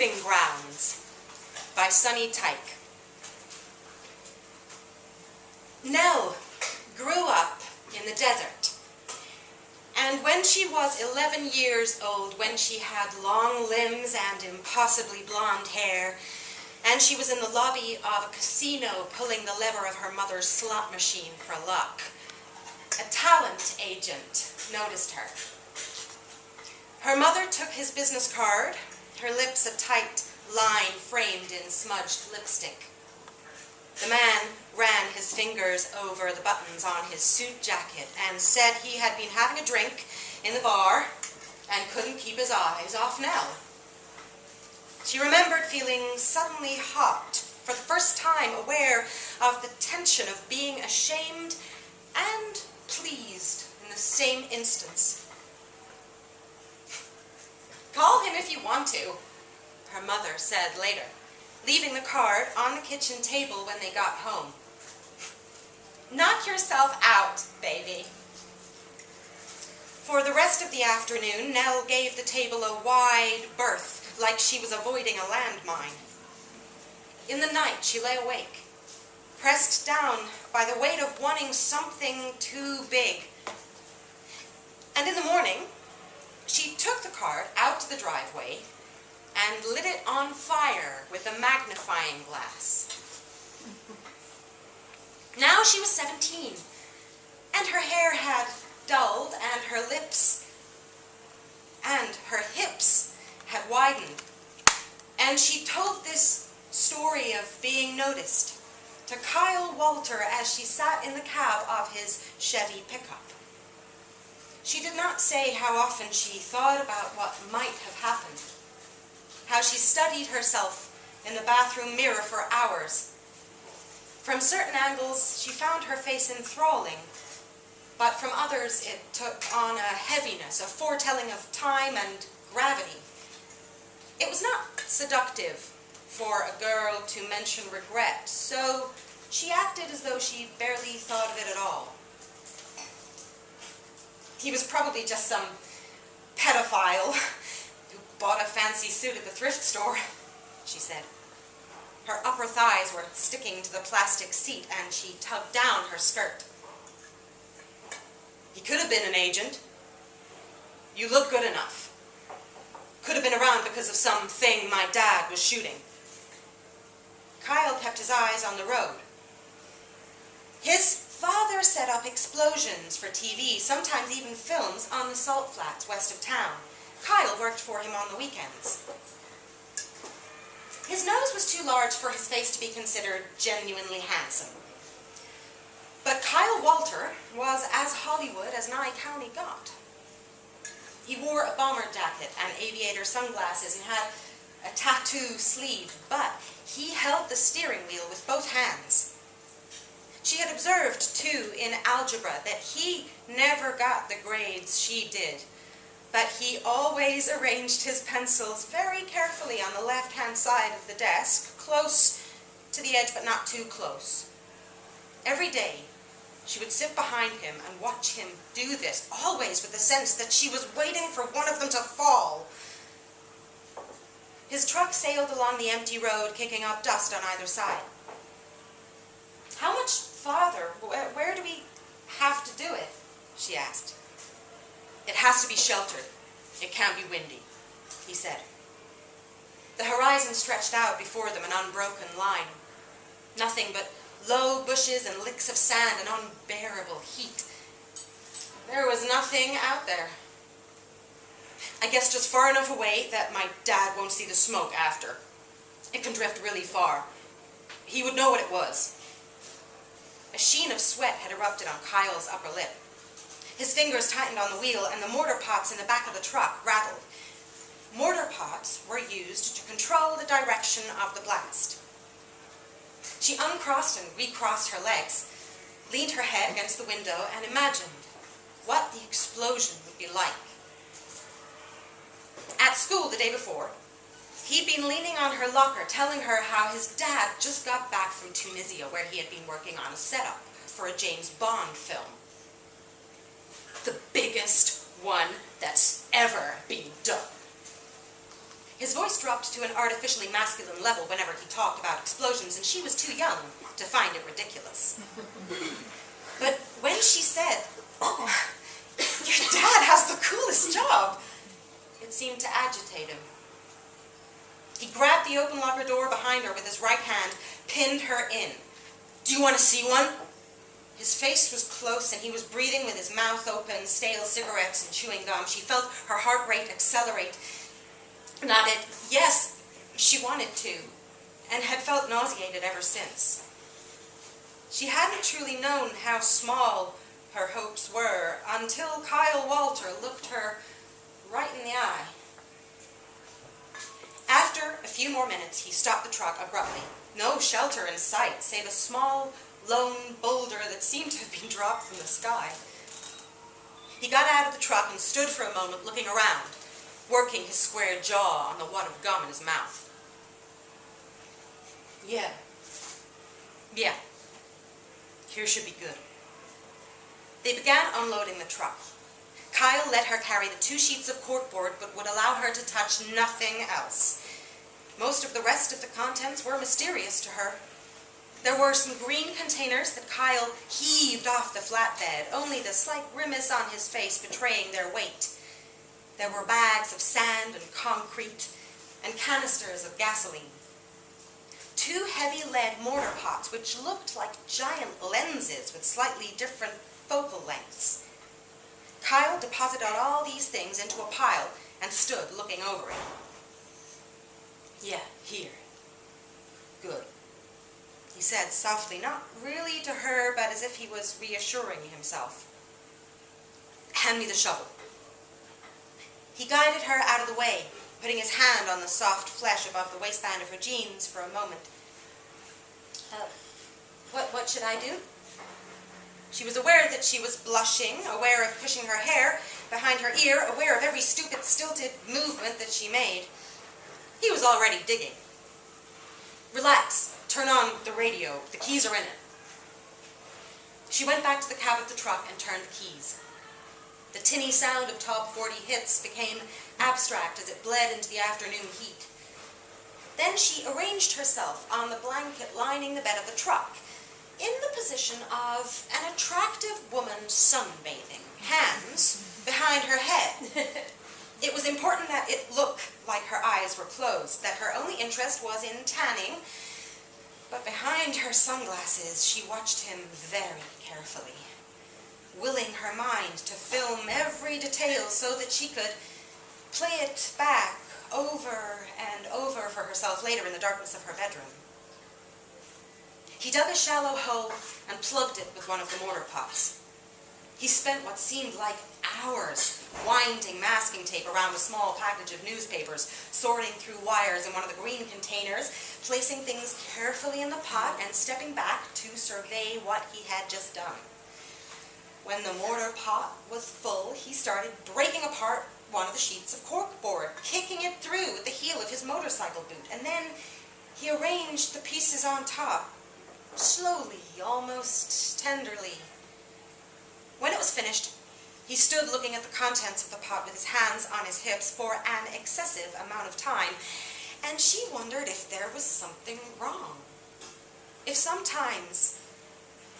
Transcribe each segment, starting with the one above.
Proving Grounds by Teich. Nell grew up in the desert, and when she was 11 years old, when she had long limbs and impossibly blonde hair, and she was in the lobby of a casino pulling the lever of her mother's slot machine for luck, a talent agent noticed her. Her mother took his business card, her lips a tight line framed in smudged lipstick. The man ran his fingers over the buttons on his suit jacket and said he had been having a drink in the bar and couldn't keep his eyes off Nell. She remembered feeling suddenly hot, for the first time aware of the tension of being ashamed and pleased in the same instance. "Call him if you want to," her mother said later, leaving the card on the kitchen table when they got home. "Knock yourself out, baby." For the rest of the afternoon, Nell gave the table a wide berth, like she was avoiding a landmine. In the night, she lay awake, pressed down by the weight of wanting something too big. And in the morning, she took the card out to the driveway and lit it on fire with a magnifying glass. Now she was 17, and her hair had dulled, and her lips and her hips had widened. And she told this story of being noticed to Kyle Walter as she sat in the cab of his Chevy pickup. She did not say how often she thought about what might have happened, how she studied herself in the bathroom mirror for hours. From certain angles, she found her face enthralling, but from others it took on a heaviness, a foretelling of time and gravity. It was not seductive for a girl to mention regret, so she acted as though she barely thought of it at all. "He was probably just some pedophile who bought a fancy suit at the thrift store," she said. Her upper thighs were sticking to the plastic seat, and she tugged down her skirt. "He could have been an agent. You look good enough. Could have been around because of something my dad was shooting." Kyle kept his eyes on the road. His father set up explosions for TV, sometimes even films, on the salt flats west of town. Kyle worked for him on the weekends. His nose was too large for his face to be considered genuinely handsome. But Kyle Walter was as Hollywood as Nye County got. He wore a bomber jacket and aviator sunglasses and had a tattoo sleeve, but he held the steering wheel with both hands. She had observed, too, in algebra that he never got the grades she did, but he always arranged his pencils very carefully on the left-hand side of the desk, close to the edge but not too close. Every day, she would sit behind him and watch him do this, always with the sense that she was waiting for one of them to fall. His truck sailed along the empty road, kicking up dust on either side. "How much farther? Where do we have to do it?" she asked. "It has to be sheltered. It can't be windy," he said. The horizon stretched out before them, an unbroken line. Nothing but low bushes and licks of sand and unbearable heat. There was nothing out there. "I guess just far enough away that my dad won't see the smoke after. It can drift really far. He would know what it was." A sheen of sweat had erupted on Kyle's upper lip. His fingers tightened on the wheel, and the mortar pots in the back of the truck rattled. Mortar pots were used to control the direction of the blast. She uncrossed and recrossed her legs, leaned her head against the window, and imagined what the explosion would be like. At school the day before, he'd been leaning on her locker, telling her how his dad just got back from Tunisia, where he had been working on a setup for a James Bond film. "The biggest one that's ever been done." His voice dropped to an artificially masculine level whenever he talked about explosions, and she was too young to find it ridiculous. But when she said, "Your dad has the coolest job," it seemed to agitate him. He grabbed the open locker door behind her with his right hand, pinned her in. "Do you want to see one?" His face was close, and he was breathing with his mouth open, stale cigarettes and chewing gum. She felt her heart rate accelerate. Nodded yes, she wanted to, and had felt nauseated ever since. She hadn't truly known how small her hopes were until Kyle Walter looked her right in the eye. After a few more minutes, he stopped the truck abruptly. No shelter in sight, save a small, lone boulder that seemed to have been dropped from the sky. He got out of the truck and stood for a moment looking around, working his square jaw on the wad of gum in his mouth. Yeah. Here should be good. They began unloading the truck. Kyle let her carry the 2 sheets of corkboard, but would allow her to touch nothing else. Most of the rest of the contents were mysterious to her. There were some green containers that Kyle heaved off the flatbed, only the slight grimace on his face betraying their weight. There were bags of sand and concrete, and canisters of gasoline. 2 heavy lead mortar pots, which looked like giant lenses with slightly different focal lengths. Kyle deposited all these things into a pile and stood looking over it. "Yeah, here. Good," he said softly, not really to her, but as if he was reassuring himself. "Hand me the shovel." He guided her out of the way, putting his hand on the soft flesh above the waistband of her jeans for a moment. What should I do?" She was aware that she was blushing, aware of pushing her hair behind her ear, aware of every stupid, stilted movement that she made. He was already digging. "Relax. Turn on the radio. The keys are in it." She went back to the cab of the truck and turned the keys. The tinny sound of top 40 hits became abstract as it bled into the afternoon heat. Then she arranged herself on the blanket lining the bed of the truck, in the position of an attractive woman sunbathing, hands behind her head. It was important that it look like her eyes were closed, that her only interest was in tanning, but behind her sunglasses she watched him very carefully, willing her mind to film every detail so that she could play it back over and over for herself later in the darkness of her bedroom. He dug a shallow hole and plugged it with one of the mortar pots. He spent what seemed like hours winding masking tape around a small package of newspapers, sorting through wires in one of the green containers, placing things carefully in the pot and stepping back to survey what he had just done. When the mortar pot was full, he started breaking apart one of the sheets of corkboard, kicking it through with the heel of his motorcycle boot, and then he arranged the pieces on top, slowly, almost tenderly. When it was finished, he stood looking at the contents of the pot with his hands on his hips for an excessive amount of time, and she wondered if there was something wrong. If sometimes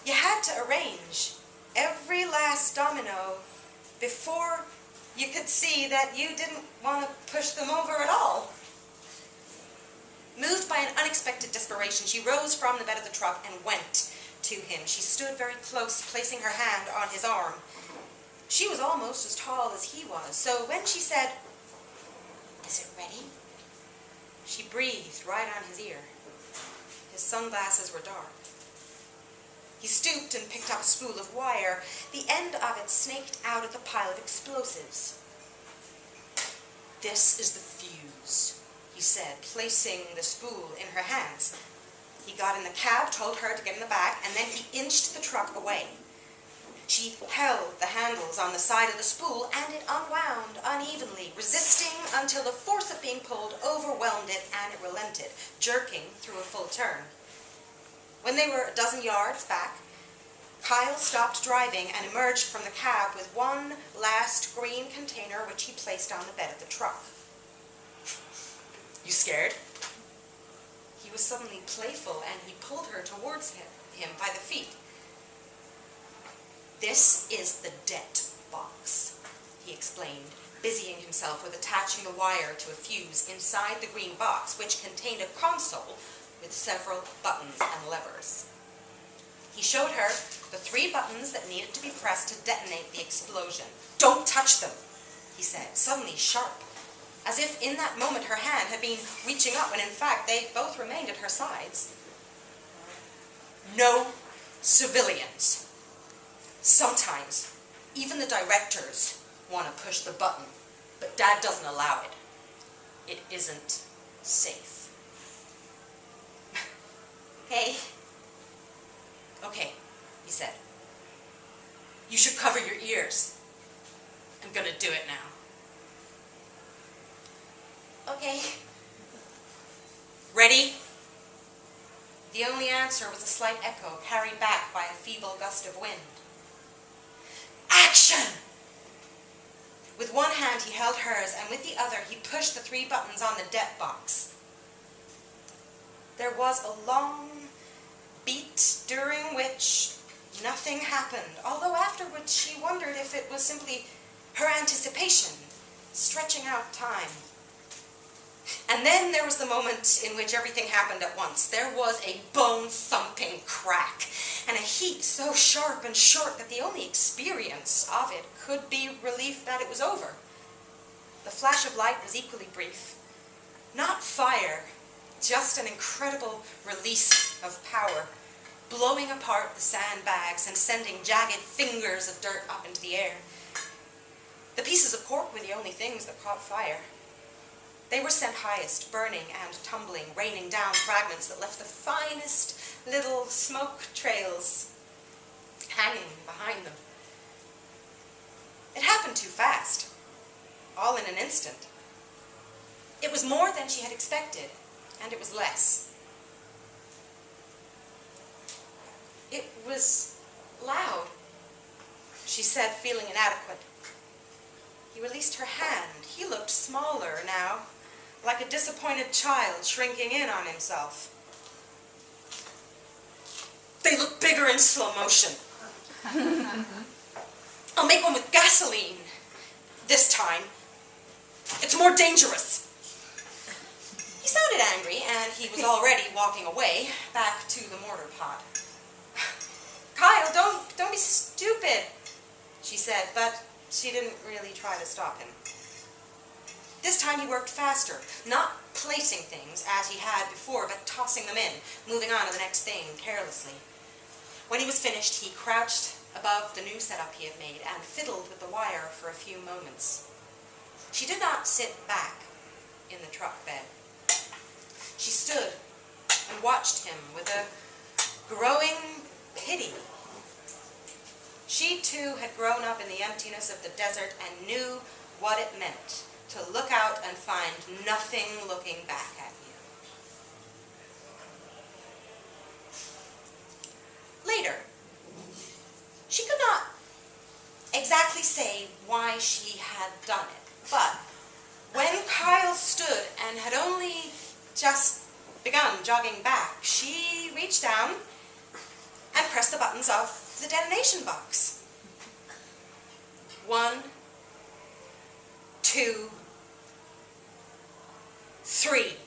you had to arrange every last domino before you could see that you didn't want to push them over at all. Moved by an unexpected desperation, she rose from the bed of the truck and went to him. She stood very close, placing her hand on his arm. She was almost as tall as he was, so when she said, "Is it ready?" she breathed right on his ear. His sunglasses were dark. He stooped and picked up a spool of wire. The end of it snaked out at the pile of explosives. "This is the fuse," he said, placing the spool in her hands. He got in the cab, told her to get in the back, and then he inched the truck away. She held the handles on the side of the spool, and it unwound unevenly, resisting until the force of being pulled overwhelmed it, and it relented, jerking through a full turn. When they were a dozen yards back, Kyle stopped driving and emerged from the cab with one last green container which he placed on the bed of the truck. You scared? He was suddenly playful, and he pulled her towards him by the feet. This is the debt box, he explained, busying himself with attaching the wire to a fuse inside the green box, which contained a console with several buttons and levers. He showed her the 3 buttons that needed to be pressed to detonate the explosion. "Don't touch them," he said, suddenly sharp, as if in that moment her hand had been reaching up when in fact they both remained at her sides. "No civilians. Sometimes even the directors want to push the button, but Dad doesn't allow it. It isn't safe." Okay, he said. "You should cover your ears. I'm gonna do it now." "Okay." "Ready?" The only answer was a slight echo carried back by a feeble gust of wind. "Action!" With one hand he held hers, and with the other he pushed the 3 buttons on the debt box. There was a long beat during which nothing happened, although afterwards she wondered if it was simply her anticipation stretching out time. And then there was the moment in which everything happened at once. There was a bone-thumping crack, and a heat so sharp and short that the only experience of it could be relief that it was over. The flash of light was equally brief. Not fire, just an incredible release of power, blowing apart the sandbags and sending jagged fingers of dirt up into the air. The pieces of cork were the only things that caught fire. They were sent highest, burning and tumbling, raining down fragments that left the finest little smoke trails hanging behind them. It happened too fast, all in an instant. It was more than she had expected, and it was less. "It was loud," she said, feeling inadequate. He released her hand. He looked smaller now, like a disappointed child shrinking in on himself. "They look bigger in slow motion. I'll make one with gasoline this time. It's more dangerous." He sounded angry, and he was already walking away, back to the mortar pot. "Kyle, don't be stupid," she said, but she didn't really try to stop him. This time he worked faster, not placing things as he had before, but tossing them in, moving on to the next thing carelessly. When he was finished, he crouched above the new setup he had made and fiddled with the wire for a few moments. She did not sit back in the truck bed. She stood and watched him with a growing pity. She too had grown up in the emptiness of the desert and knew what it meant to look out and find nothing looking back at you. Later, she could not exactly say why she had done it, but when Kyle stood and had only just begun jogging back, she reached down and pressed the buttons of the detonation box. 1, 2, 3.